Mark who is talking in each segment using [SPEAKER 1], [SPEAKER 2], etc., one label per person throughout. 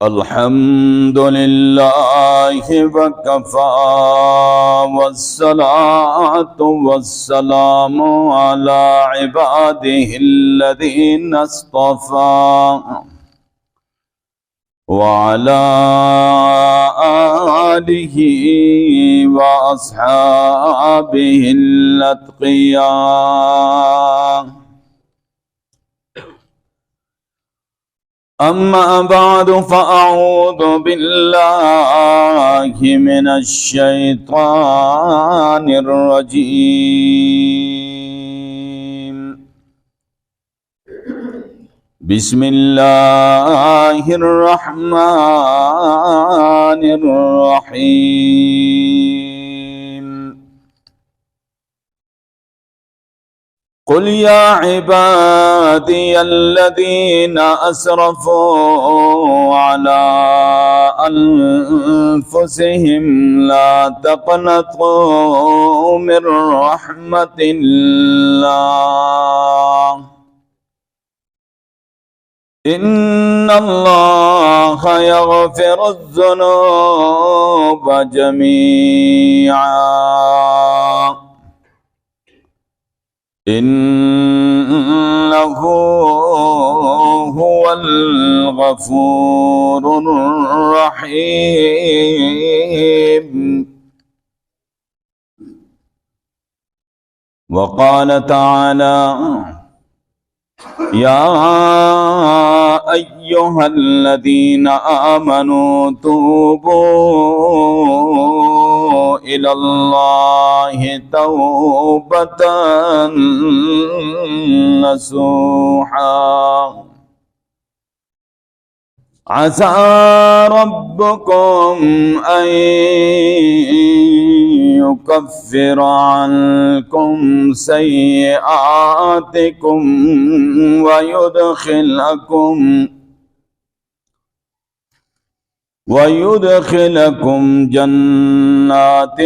[SPEAKER 1] الحمد لله وكفى والصلاة والسلام على عباده الذين اصطفى وعلى آله وأصحابه الأتقياء. أما بعد فأعوذ بالله من الشيطان الرجيم. بسم الله الرحمن الرحيم. قل يا عبادي الذين أسرفوا على أنفسهم لا تقنطوا من رحمة الله إن الله يغفر الذنوب جميعا إنه هو الغفور الرحيم. وقال تعالى يا أيها الذين آمنوا توبوا إلى الله توبة نصوحا عسى ربكم أن يكفر عنكم سيئاتكم ويدخلكم جنات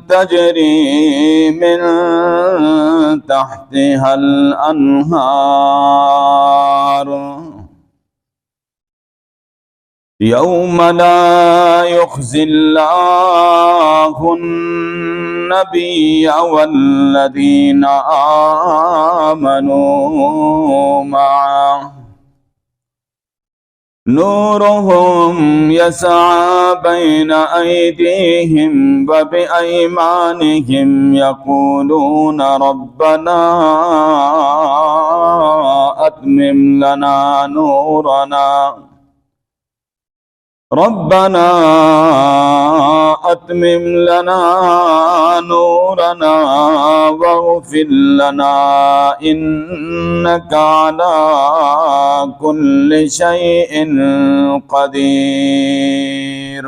[SPEAKER 1] تجري من تحتها الأنهار يوم لا يخزي الله النبي والذين آمنوا معه نورهم يسعى بين أيديهم وبأيمانهم يقولون ربنا أتمم لنا نورنا واغفر لنا إنك على كل شيء قدير.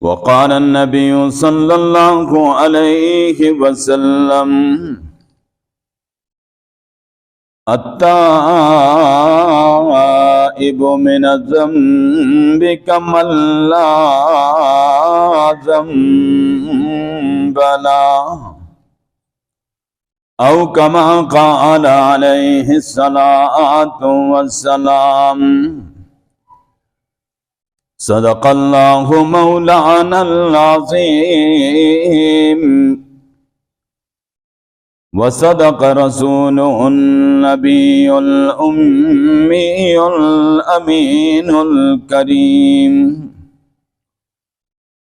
[SPEAKER 1] وقال النبي صلى الله عليه وسلم التائب من الذنب كمن لا ذنب له أو كما قال عليه الصلاة والسلام. صدق الله مولانا العظيم وصدق رسوله النبي الأمي الأمين الكريم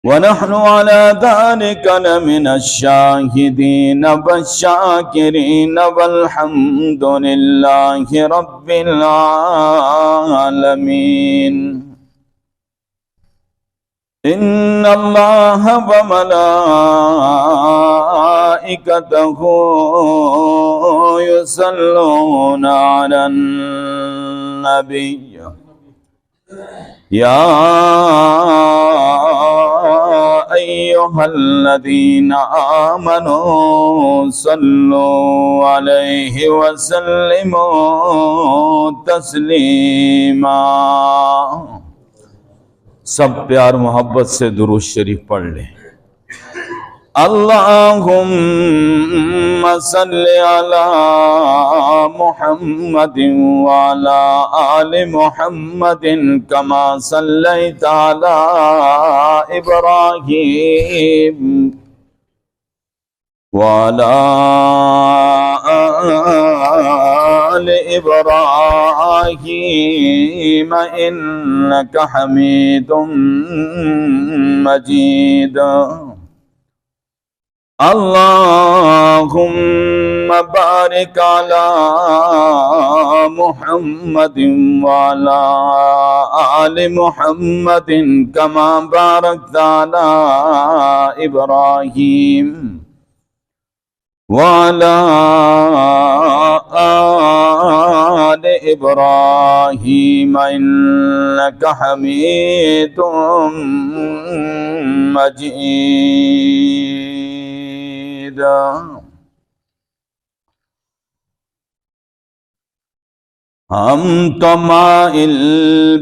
[SPEAKER 1] ونحن على ذلك لمن الشاهدين والشاكرين والحمد لله رب العالمين. إن الله وملائكته يصلون على النبي يا أيها الذين آمنوا صلوا عليه وسلموا تسلیما. सब प्यार मोहब्बत से दुरूद शरीफ पढ़ लें। اللهم صل على محمد وعلى آل محمد كما صليت على إبراهيم وعلى آل إبراهيم إنك حميد مجيد اللهم بارك على محمد وعلى آل محمد كما باركت على إبراهيم وعلى آل إبراهيم إنك حميد مجيد ہم تو مائل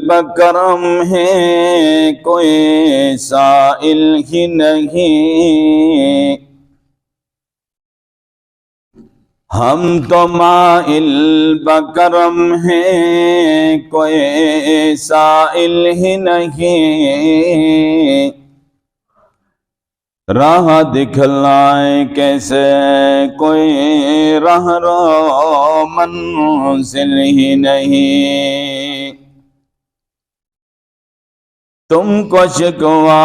[SPEAKER 1] بکرم ہیں کوئی سائل ہی نہیں ہم تو مائل بکرم ہیں کوئی سائل ہی نہیں راہ دکھلائیں کیسے کوئی راہ رو منزل ہی نہیں تم کو شکوا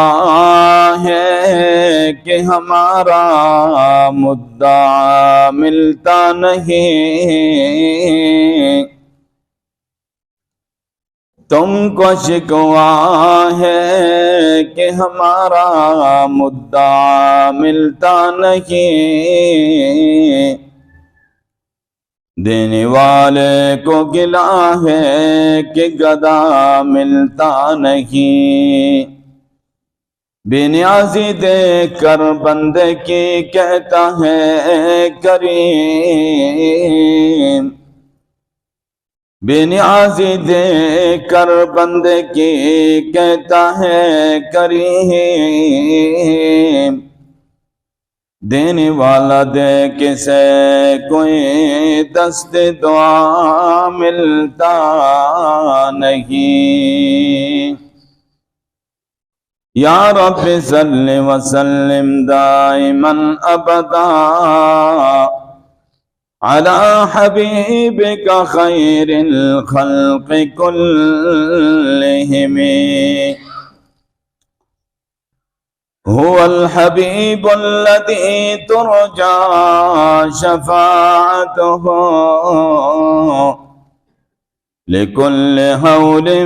[SPEAKER 1] ہے کہ ہمارا مدعا ملتا نہیں تم کو شکوا ہے کہ ہمارا مدعا ملتا نہیں دینے والے کو گلا ہے کہ گدا ملتا نہیں بے نیازی دیکھ کر بندے کی کہتا ہے کریم بے نیازی دیکھ کر بندے کی کہتا ہے کریم دینے والا دے کسے کوئی دست دعا ملتا نہیں یا رب صلی وسلم دائما ابدا على حبيبك خير الخلق كلهم هو الحبيب الذي ترجى شفاعته لكل هول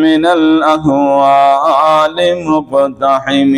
[SPEAKER 1] من الأهوال مقتحم